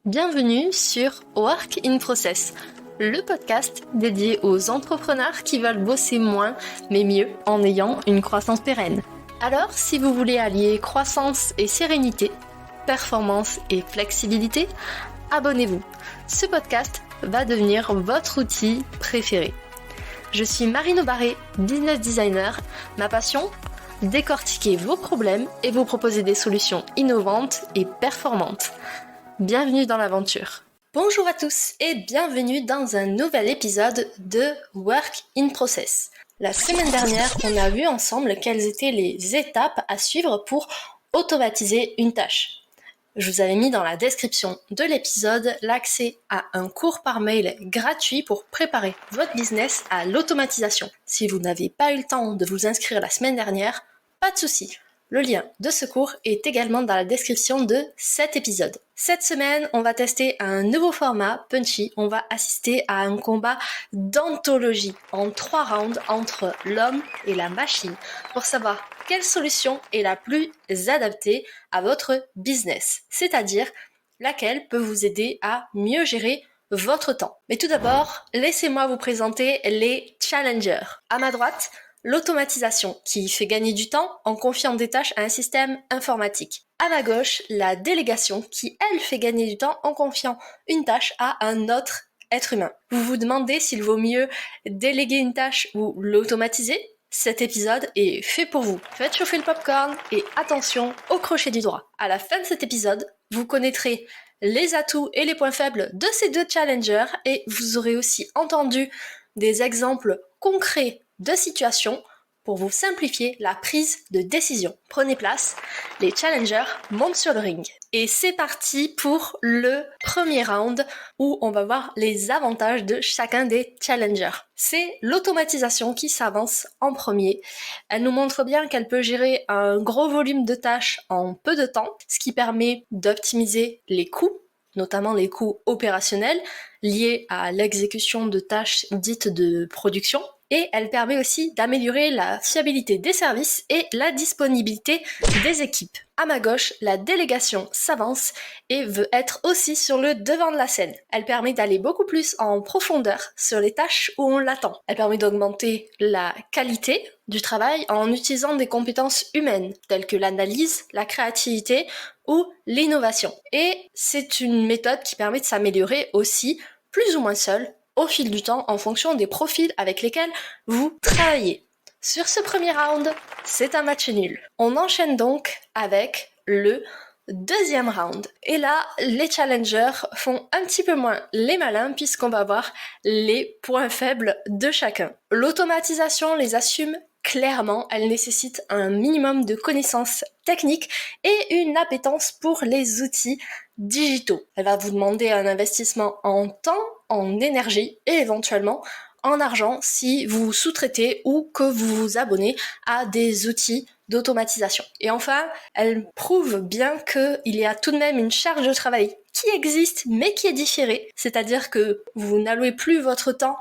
Bienvenue sur Work in Process, le podcast dédié aux entrepreneurs qui veulent bosser moins mais mieux en ayant une croissance pérenne. Alors, si vous voulez allier croissance et sérénité, performance et flexibilité, abonnez-vous. Ce podcast va devenir votre outil préféré. Je suis Marine Aubaré, business designer. Ma passion ? Décortiquer vos problèmes et vous proposer des solutions innovantes et performantes. Bienvenue dans l'aventure. Bonjour à tous et bienvenue dans un nouvel épisode de Work in Process. La semaine dernière, on a vu ensemble quelles étaient les étapes à suivre pour automatiser une tâche. Je vous avais mis dans la description de l'épisode l'accès à un cours par mail gratuit pour préparer votre business à l'automatisation. Si vous n'avez pas eu le temps de vous inscrire la semaine dernière, pas de souci. Le lien de ce cours est également dans la description de cet épisode. Cette semaine, on va tester un nouveau format punchy. On va assister à un combat d'anthologie en 3 rounds entre l'homme et la machine pour savoir quelle solution est la plus adaptée à votre business, c'est-à-dire laquelle peut vous aider à mieux gérer votre temps. Mais tout d'abord, laissez-moi vous présenter les challengers. À ma droite, l'automatisation qui fait gagner du temps en confiant des tâches à un système informatique. À ma gauche, la délégation qui, elle, fait gagner du temps en confiant une tâche à un autre être humain. Vous vous demandez s'il vaut mieux déléguer une tâche ou l'automatiser ? Cet épisode est fait pour vous. Faites chauffer le popcorn et attention au crochet du droit. À la fin de cet épisode, vous connaîtrez les atouts et les points faibles de ces deux challengers et vous aurez aussi entendu des exemples concrets de situations pour vous simplifier la prise de décision. Prenez place, les challengers montent sur le ring. Et c'est parti pour le premier round où on va voir les avantages de chacun des challengers. C'est l'automatisation qui s'avance en premier. Elle nous montre bien qu'elle peut gérer un gros volume de tâches en peu de temps, ce qui permet d'optimiser les coûts, notamment les coûts opérationnels liés à l'exécution de tâches dites de production. Et elle permet aussi d'améliorer la fiabilité des services et la disponibilité des équipes. À ma gauche, la délégation s'avance et veut être aussi sur le devant de la scène. Elle permet d'aller beaucoup plus en profondeur sur les tâches où on l'attend. Elle permet d'augmenter la qualité du travail en utilisant des compétences humaines telles que l'analyse, la créativité ou l'innovation. Et c'est une méthode qui permet de s'améliorer aussi plus ou moins seule au fil du temps en fonction des profils avec lesquels vous travaillez. Sur ce premier round, c'est un match nul. On enchaîne donc avec le deuxième round. Et là, les challengers font un petit peu moins les malins puisqu'on va voir les points faibles de chacun. L'automatisation les assume clairement, elle nécessite un minimum de connaissances techniques et une appétence pour les outils digitaux. Elle va vous demander un investissement en temps, en énergie et éventuellement en argent si vous sous-traitez ou que vous vous abonnez à des outils d'automatisation. Et enfin, elle prouve bien qu'il y a tout de même une charge de travail qui existe mais qui est différée, c'est-à-dire que vous n'allouez plus votre temps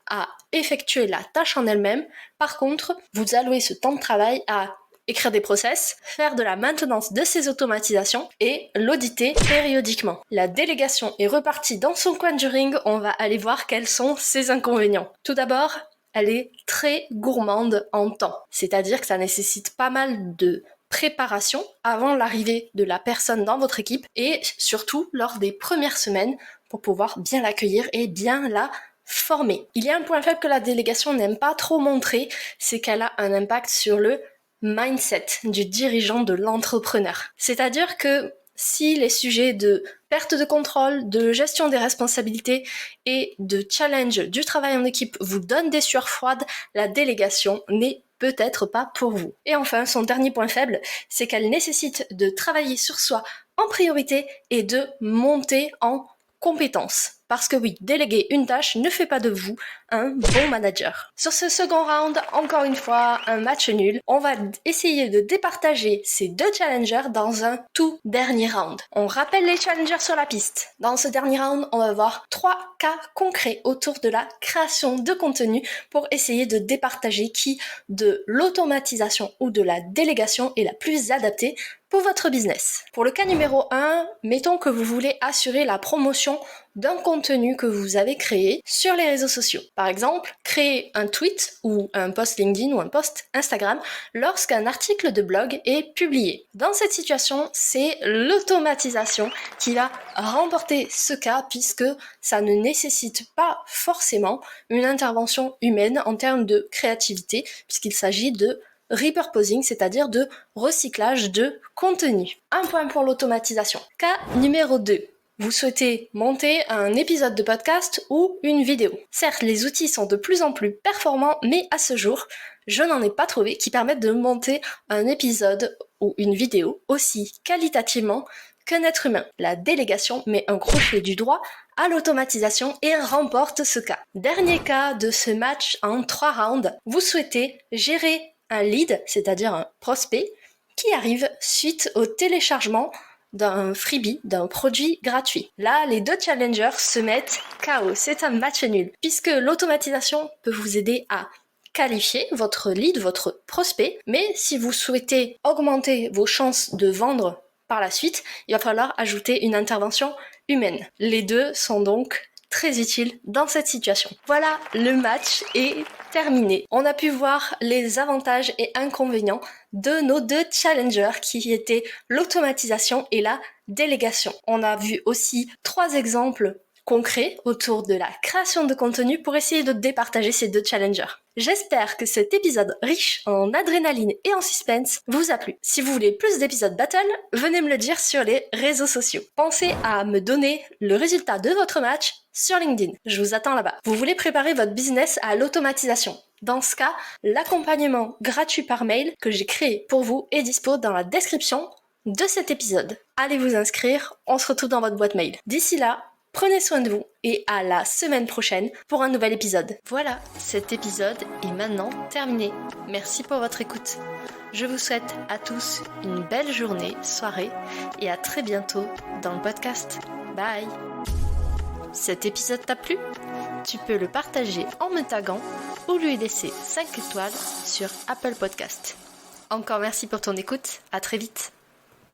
à effectuer la tâche en elle-même. Par contre, vous allouez ce temps de travail à écrire des process, faire de la maintenance de ces automatisations et l'auditer périodiquement. La délégation est repartie dans son coin du ring, on va aller voir quels sont ses inconvénients. Tout d'abord, elle est très gourmande en temps, c'est-à-dire que ça nécessite pas mal de préparation avant l'arrivée de la personne dans votre équipe et surtout lors des premières semaines pour pouvoir bien l'accueillir et bien la former. Il y a un point faible que la délégation n'aime pas trop montrer, c'est qu'elle a un impact sur le mindset du dirigeant, de l'entrepreneur. C'est-à-dire que si les sujets de perte de contrôle, de gestion des responsabilités et de challenge du travail en équipe vous donnent des sueurs froides, la délégation n'est peut-être pas pour vous. Et enfin, son dernier point faible, c'est qu'elle nécessite de travailler sur soi en priorité et de monter en compétences. Parce que oui, déléguer une tâche ne fait pas de vous un bon manager. Sur ce second round, encore une fois, un match nul. On va essayer de départager ces deux challengers dans un tout dernier round. On rappelle les challengers sur la piste. Dans ce dernier round, on va voir 3 cas concrets autour de la création de contenu pour essayer de départager qui de l'automatisation ou de la délégation est la plus adaptée pour votre business. Pour le cas numéro 1, mettons que vous voulez assurer la promotion d'un contenu que vous avez créé sur les réseaux sociaux. Par exemple, créer un tweet ou un post LinkedIn ou un post Instagram lorsqu'un article de blog est publié. Dans cette situation, c'est l'automatisation qui va remporter ce cas puisque ça ne nécessite pas forcément une intervention humaine en termes de créativité puisqu'il s'agit de repurposing, c'est-à-dire de recyclage de contenu. Un point pour l'automatisation. Cas numéro 2. Vous souhaitez monter un épisode de podcast ou une vidéo. Certes, les outils sont de plus en plus performants, mais à ce jour, je n'en ai pas trouvé qui permettent de monter un épisode ou une vidéo aussi qualitativement qu'un être humain. La délégation met un crochet du droit à l'automatisation et remporte ce cas. Dernier cas de ce match en 3 rounds. Vous souhaitez gérer un lead, c'est-à-dire un prospect, qui arrive suite au téléchargement d'un freebie, d'un produit gratuit. Là, les 2 challengers se mettent KO. C'est un match nul, puisque l'automatisation peut vous aider à qualifier votre lead, votre prospect, mais si vous souhaitez augmenter vos chances de vendre par la suite, il va falloir ajouter une intervention humaine. Les 2 sont donc très utiles dans cette situation. Voilà, le match est terminé. On a pu voir les avantages et inconvénients de nos 2 challengers qui étaient l'automatisation et la délégation. On a vu aussi 3 exemples concrets autour de la création de contenu pour essayer de départager ces 2 challengers. J'espère que cet épisode riche en adrénaline et en suspense vous a plu. Si vous voulez plus d'épisodes battle, venez me le dire sur les réseaux sociaux. Pensez à me donner le résultat de votre match sur LinkedIn. Je vous attends là-bas. Vous voulez préparer votre business à l'automatisation. Dans ce cas, l'accompagnement gratuit par mail que j'ai créé pour vous est dispo dans la description de cet épisode. Allez vous inscrire, on se retrouve dans votre boîte mail. D'ici là, prenez soin de vous et à la semaine prochaine pour un nouvel épisode. Voilà, cet épisode est maintenant terminé. Merci pour votre écoute. Je vous souhaite à tous une belle journée, soirée et à très bientôt dans le podcast. Bye! Cet épisode t'a plu? Tu peux le partager en me taguant ou lui laisser 5 étoiles sur Apple Podcast. Encore merci pour ton écoute, à très vite!